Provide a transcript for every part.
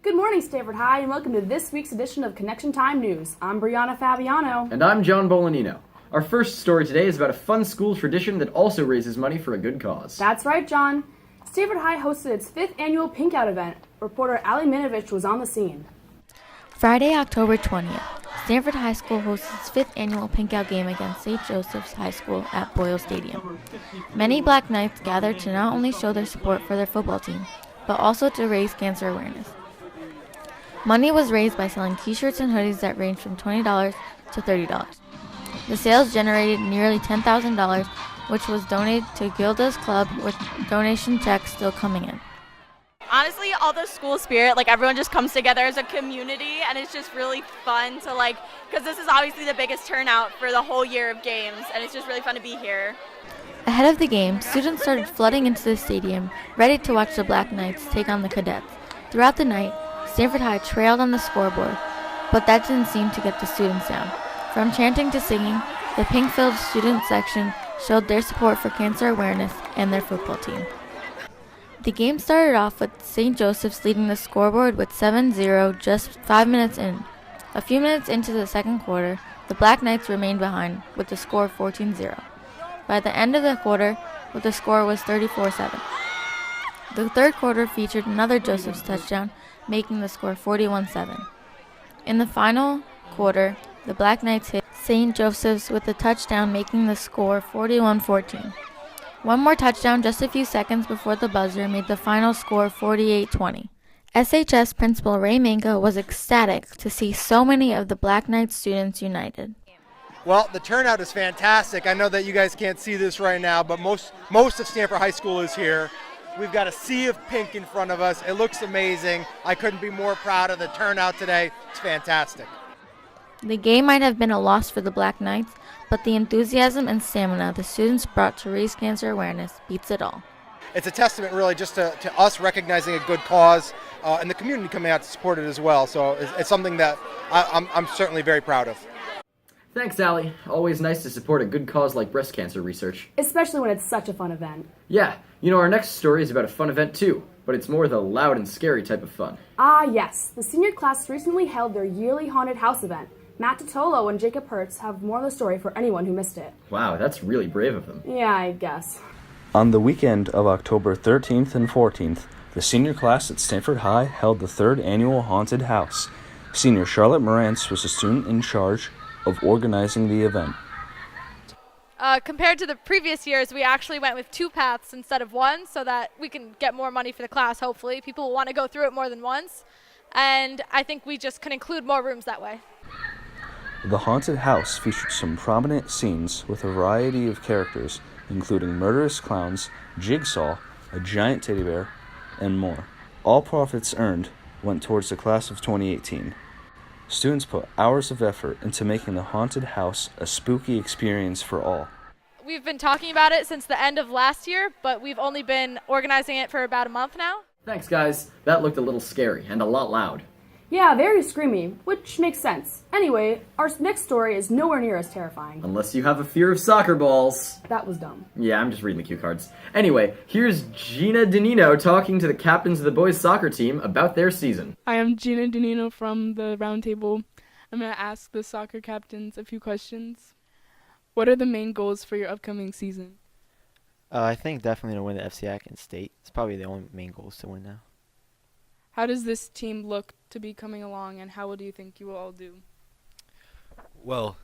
Good morning, Stanford High, and welcome to this week's edition of Connection Time News. I'm Brianna Fabiano. And I'm John Bolognino. Our first story today is about a fun school tradition that also raises money for a good cause. That's right, John. Stanford High hosted its 5th annual Pink Out event. Reporter Ali Minovich was on the scene. Friday, October 20th, Stanford High School hosts its 5th annual Pink Out game against St. Joseph's High School at Boyle Stadium. Many Black Knights gathered to not only show their support for their football team, but also to raise cancer awareness. Money was raised by selling t-shirts and hoodies that ranged from $20 to $30. The sales generated nearly $10,000, which was donated to Gilda's Club, with donation checks still coming in. Honestly, all the school spirit, everyone just comes together as a community, and it's just really fun to because this is obviously the biggest turnout for the whole year of games, and it's just really fun to be here. Ahead of the game, students started flooding into the stadium, ready to watch the Black Knights take on the Cadets. Throughout the night, Stanford High trailed on the scoreboard, but that didn't seem to get the students down. From chanting to singing, the pink-filled student section showed their support for cancer awareness and their football team. The game started off with St. Joseph's leading the scoreboard with 7-0 just 5 minutes in. A few minutes into the second quarter, the Black Knights remained behind with the score of 14-0. By the end of the quarter, the score was 34-7. The third quarter featured another Joseph's touchdown, making the score 41-7. In the final quarter, the Black Knights hit St. Joseph's with a touchdown, making the score 41-14. One more touchdown just a few seconds before the buzzer made the final score 48-20. SHS Principal Ray Mango was ecstatic to see so many of the Black Knights students united. Well, the turnout is fantastic. I know that you guys can't see this right now, but most of Stanford High School is here. We've got a sea of pink in front of us. It looks amazing. I couldn't be more proud of the turnout today. It's fantastic. The game might have been a loss for the Black Knights, but the enthusiasm and stamina the students brought to raise cancer awareness beats it all. It's a testament really just to us recognizing a good cause and the community coming out to support it as well. So it's something that I'm certainly very proud of. Thanks, Allie. Always nice to support a good cause like breast cancer research. Especially when it's such a fun event. Yeah, our next story is about a fun event too, but it's more the loud and scary type of fun. Ah, yes. The senior class recently held their yearly haunted house event. Matt Totolo and Jacob Hertz have more of the story for anyone who missed it. Wow, that's really brave of them. Yeah, I guess. On the weekend of October 13th and 14th, the senior class at Stanford High held the 3rd annual haunted house. Senior Charlotte Morantz was the student in charge of organizing the event. Compared to the previous years, we actually went with 2 paths instead of 1 so that we can get more money for the class, hopefully. People will want to go through it more than once, and I think we just can include more rooms that way. The haunted house featured some prominent scenes with a variety of characters, including murderous clowns, Jigsaw, a giant teddy bear, and more. All profits earned went towards the class of 2018. Students put hours of effort into making the haunted house a spooky experience for all. We've been talking about it since the end of last year, but we've only been organizing it for about a month now. Thanks, guys. That looked a little scary and a lot loud. Yeah, very screamy, which makes sense. Anyway, our next story is nowhere near as terrifying. Unless you have a fear of soccer balls. That was dumb. Yeah, I'm just reading the cue cards. Anyway, here's Gina Danino talking to the captains of the boys soccer team about their season. Hi, I'm Gina Danino from the Roundtable. I'm going to ask the soccer captains a few questions. What are the main goals for your upcoming season? I think definitely to win the FCAC and state. It's probably the only main goals to win now. How does this team look to be coming along, and how do you think you will all do? Well,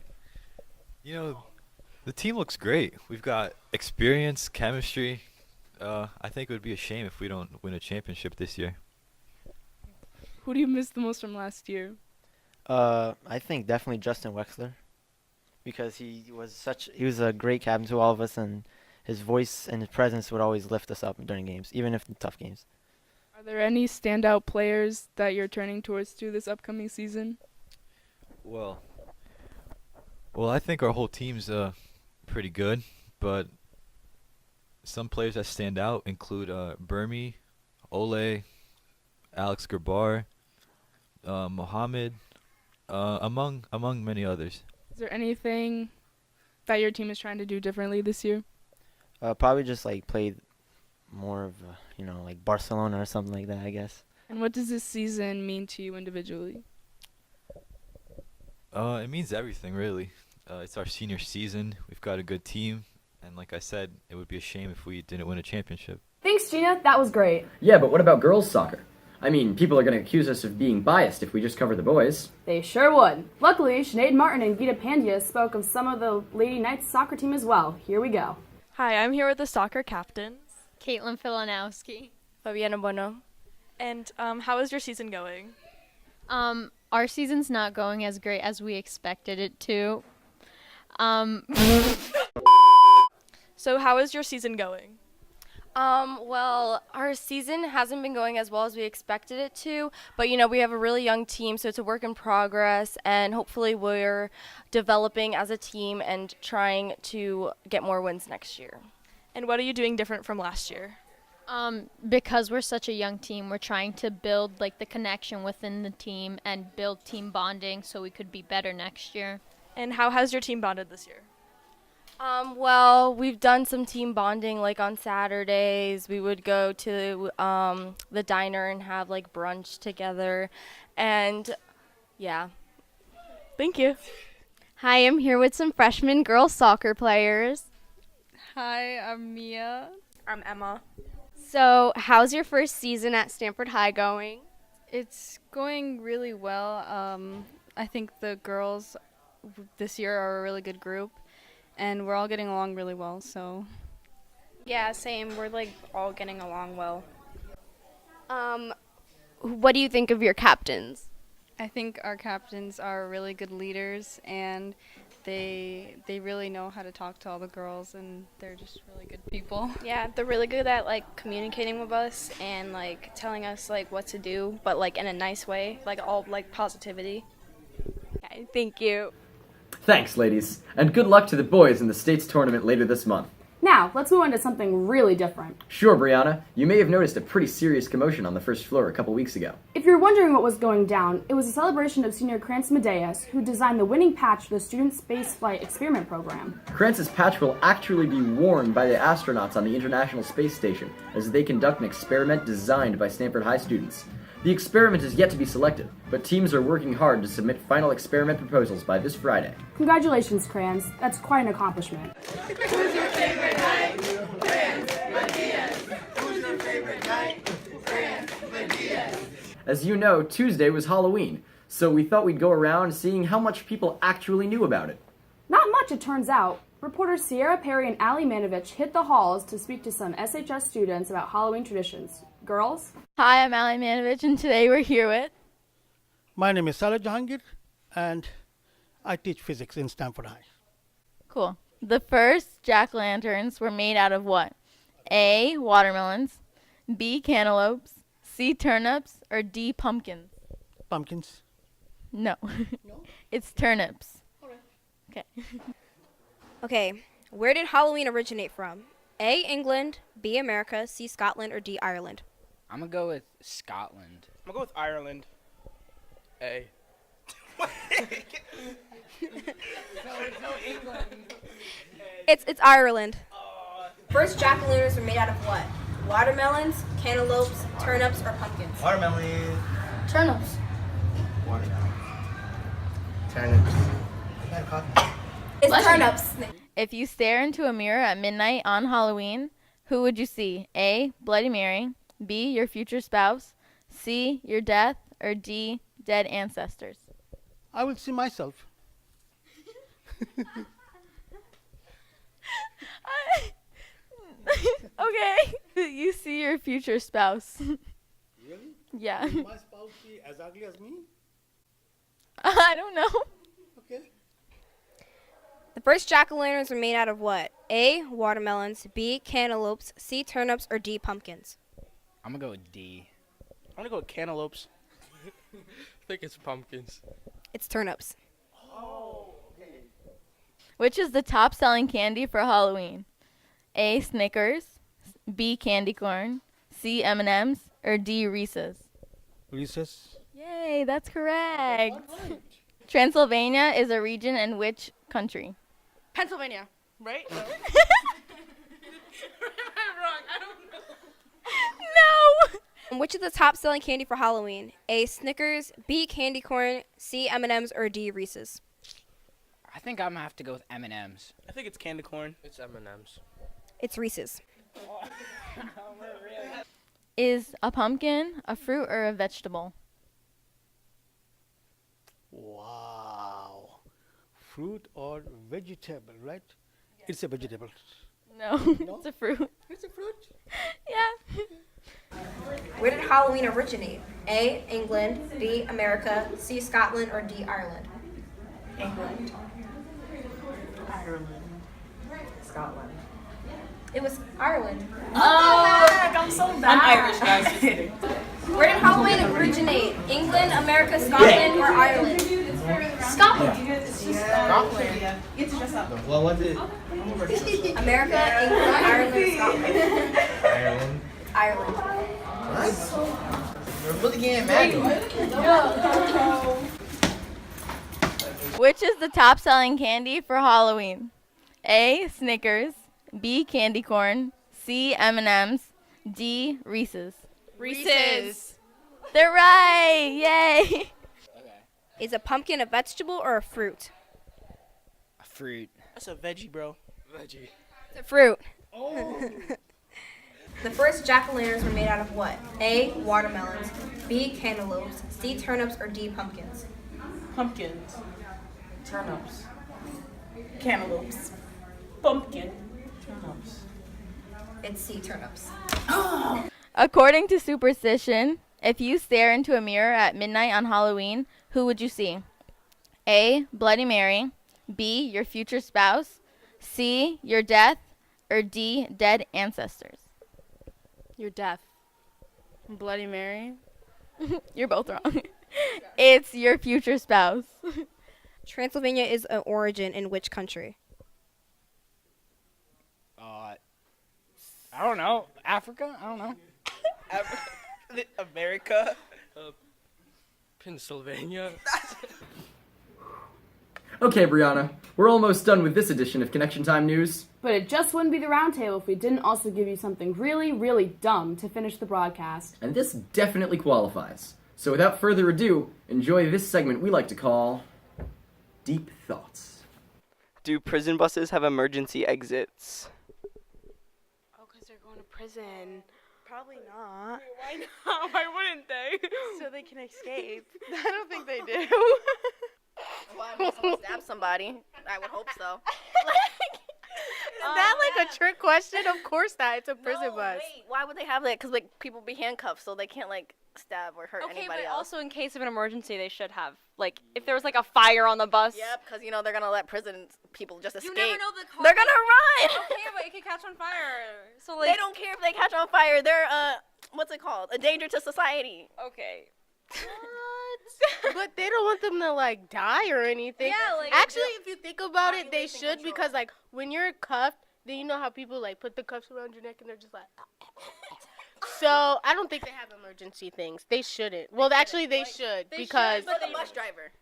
the team looks great. We've got experience, chemistry. I think it would be a shame if we don't win a championship this year. Who do you miss the most from last year? I think definitely Justin Wexler, because he was a great captain to all of us, and his voice and his presence would always lift us up during games, even if in tough games. Are there any standout players that you're turning towards to this upcoming season? Well, I think our whole team's pretty good, but some players that stand out include Burmy, Ole, Alex Gerbar, Mohammed, among many others. Is there anything that your team is trying to do differently this year? Probably just play more of like Barcelona or something like that, I guess. And what does this season mean to you individually? It means everything, really. It's our senior season. We've got a good team. And like I said, it would be a shame if we didn't win a championship. Thanks, Gina. That was great. Yeah, but what about girls soccer? I mean, people are going to accuse us of being biased if we just cover the boys. They sure would. Luckily, Sinead Martin and Gita Pandya spoke of some of the Lady Knights soccer team as well. Here we go. Hi, I'm here with the soccer captains. Caitlin Filanowski. Fabiano Bueno. And how is your season going? Our season's not going as great as we expected it to. So how is your season going? Well, our season hasn't been going as well as we expected it to, but we have a really young team, so it's a work in progress, and hopefully we're developing as a team and trying to get more wins next year. And what are you doing different from last year? Because we're such a young team, we're trying to build the connection within the team and build team bonding so we could be better next year. And how has your team bonded this year? Well, we've done some team bonding, on Saturdays. We would go to the diner and have brunch together, and yeah. Thank you. Hi, I'm here with some freshman girls soccer players. Hi, I'm Mia. I'm Emma. So, how's your first season at Stanford High going? It's going really well. I think the girls this year are a really good group, and we're all getting along really well, so. Yeah, same. We're all getting along well. What do you think of your captains? I think our captains are really good leaders, and they really know how to talk to all the girls, and they're just really good people. Yeah, they're really good at communicating with us and telling us what to do, but in a nice way, all positivity. Okay, thank you. Thanks, ladies. And good luck to the boys in the states tournament later this month. Now, let's move on to something really different. Sure, Brianna. You may have noticed a pretty serious commotion on the first floor a couple weeks ago. If you're wondering what was going down, it was a celebration of senior Krantz Medeiros, who designed the winning patch for the Student Spaceflight Experiment Program. Krantz's patch will actually be worn by the astronauts on the International Space Station as they conduct an experiment designed by Stanford High students. The experiment is yet to be selected, but teams are working hard to submit final experiment proposals by this Friday. Congratulations, Krantz. That's quite an accomplishment. Who's your favorite night? Krantz Medeiros. Who's your favorite night? Krantz Medeiros. As you know, Tuesday was Halloween, so we thought we'd go around seeing how much people actually knew about it. Not much, it turns out. Reporters Sierra Perry and Ali Manovich hit the halls to speak to some SHS students about Halloween traditions. Girls? Hi, I'm Ali Manovich, and today we're here with... My name is Salah Jahangir, and I teach physics in Stanford High. Cool. The first jack-o'-lanterns were made out of what? A, watermelons, B, cantaloupes, C, turnips, or D, pumpkins? Pumpkins. No. No? It's turnips. Okay. Okay, where did Halloween originate from? A, England, B, America, C, Scotland, or D, Ireland? I'm going to go with Scotland. I'm going to go with Ireland. A. It's Ireland. First jack-o'-lanterns were made out of what? Watermelons, cantaloupes, turnips, or pumpkins? Watermelon. Turnips. Watermelon. Turnips. It's turnips. If you stare into a mirror at midnight on Halloween, who would you see? A, Bloody Mary, B, your future spouse, C, your death, or D, dead ancestors? I will see myself. Okay. You see your future spouse. Really? Yeah. Is my spouse be as ugly as me? I don't know. Okay. The first jack-o'-lanterns were made out of what? A, watermelons, B, cantaloupes, C, turnips, or D, pumpkins? I'm going to go with D. I'm going to go with cantaloupes. I think it's pumpkins. It's turnips. Oh, okay. Which is the top-selling candy for Halloween? A, Snickers, B, candy corn, C, M&Ms, or D, Reese's? Reese's. Yay, that's correct. Right. Transylvania is a region in which country? Pennsylvania, right? No. Am I wrong? I don't know. No! Which is the top selling candy for Halloween? A. Snickers, B. Candy corn, C. M&Ms, or D. Reese's? I think I'm gonna have to go with M&Ms. I think it's candy corn. It's M&Ms. It's Reese's. Is a pumpkin a fruit or a vegetable? Wow. Fruit or vegetable, right? It's a vegetable. No, No? it's a fruit. It's a fruit. Yeah. Where did Halloween originate? A. England, B. America, C. Scotland, or D. Ireland? England. Ireland. Scotland. It was Ireland. Oh, I'm so bad. I'm Irish, guys. Just kidding. Where did Halloween originate? England, America, Scotland, or Ireland? Scotland. Scotland. What was it? America, England, Ireland, Scotland. Ireland. Ireland. We're really getting mad. Which is the top selling candy for Halloween? A. Snickers, B. Candy corn, C. M&Ms, D. Reese's. Reese's. They're right! Yay! Is a pumpkin a vegetable or a fruit? A fruit. That's a veggie, bro. Veggie. It's a fruit. Oh. The first jack-o'-lanterns were made out of what? A. Watermelons, B. Cantaloupes, C. Turnips, or D. Pumpkins? Pumpkins. Turnips. Cantaloupes. Pumpkin. Turnips. It's C. Turnips. According to superstition, if you stare into a mirror at midnight on Halloween, who would you see? A. Bloody Mary, B. Your future spouse, C. Your death, or D. Dead ancestors. You're deaf. Bloody Mary. You're both wrong. It's your future spouse. Transylvania is an origin in which country? I don't know. Africa? I don't know. America. Pennsylvania. Okay, Brianna, we're almost done with this edition of Connection Time News. But it just wouldn't be the roundtable if we didn't also give you something really, really dumb to finish the broadcast. And this definitely qualifies. So without further ado, enjoy this segment we like to call Deep Thoughts. Do prison buses have emergency exits? Oh, because they're going to prison. Probably not. Why not? Why wouldn't they? So they can escape. I don't think they do. Why would someone stab somebody? I would hope so. Is that like a trick question? Of course not. It's a prison bus. Wait, why would they have that? Because like people be handcuffed, so they can't like stab or hurt Okay, anybody but else. also in case of an emergency, they should have, like, if there was like a fire on the bus. Yep, because you know they're gonna let prison people just escape. You never know the car. They're gonna run. Okay, but it could catch on fire. So like They don't care if they catch on fire. They're what's it called? A danger to society. Okay. But they don't want them to like die or anything. Yeah, like, actually, if you think about it, they should because like when you're cuffed, then you know how people like put the cuffs around your neck and they're just like. So I don't think they have emergency things. They shouldn't. Well, actually, they should because. For the bus driver.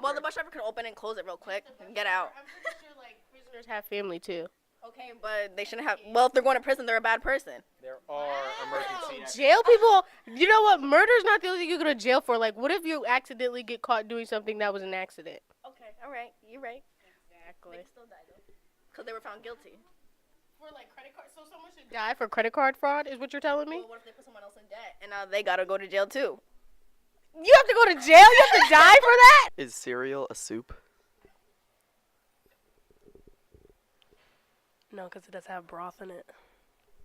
Well, the bus driver can open and close it real quick and get out. I'm pretty sure like prisoners have family too. Okay, but they shouldn't have. Well, if they're going to prison, they're a bad person. There are emergency. Jail people, you know what? Murder's not the only thing you go to jail for. Like, what if you accidentally get caught doing something that was an accident? Okay, all right, you're right. Exactly. They still die though, because they were found guilty. For like credit card, so someone should die for credit card fraud, is what you're telling me? Well, what if they put someone else in debt and now they gotta go to jail too? You have to go to jail. You have to die for that. Is cereal a soup? No, because it does have broth in it.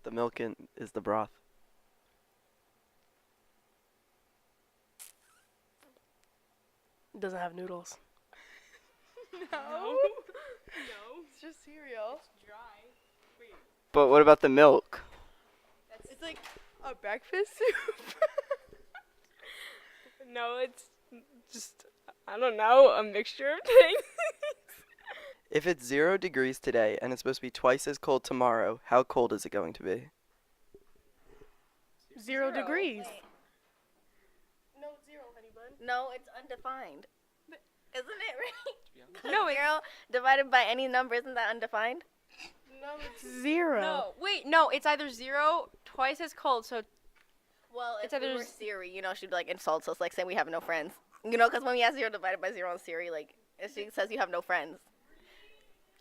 The milk is the broth. It doesn't have noodles. No. It's just cereal. It's dry. Wait. But what about the milk? It's like a breakfast soup. No, it's just, I don't know, a mixture of things. If it's 0 degrees today and it's supposed to be twice as cold tomorrow, how cold is it going to be? 0 degrees. No, 0, honey bun. No, it's undefined. Isn't it right? No, 0 divided by any number, isn't that undefined? No, it's 0. No, wait, no, it's either 0, twice as cold, so Well, It's if we either were Siri, you know, she'd like insult us, like saying we have no friends. You know, because when we ask 0 divided by 0 on Siri, like she says you have no friends.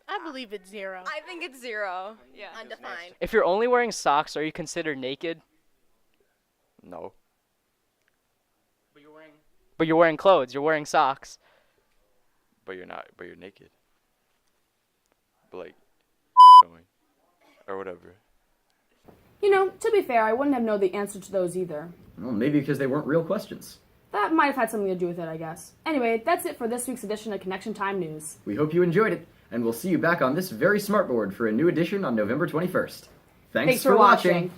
I believe it's 0. I think it's 0. Yeah. Undefined. If you're only wearing socks, are you considered naked? No. But you're wearing clothes. You're wearing socks. But you're not. But you're naked. But like, showing, or whatever. You know, to be fair, I wouldn't have known the answer to those either. Well, maybe because they weren't real questions. That might have had something to do with it, I guess. Anyway, that's it for this week's edition of Connection Time News. We hope you enjoyed it, and we'll see you back on this very smartboard for a new edition on November 21st. Thanks for watching.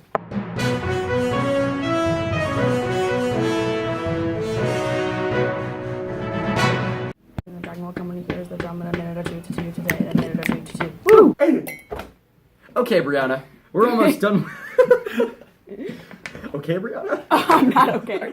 The dragon will come when he hears the drum in a minute or two to two today, a minute or two to two. Woo! Okay, Brianna, we're almost done. Okay, Brianna? I'm not okay.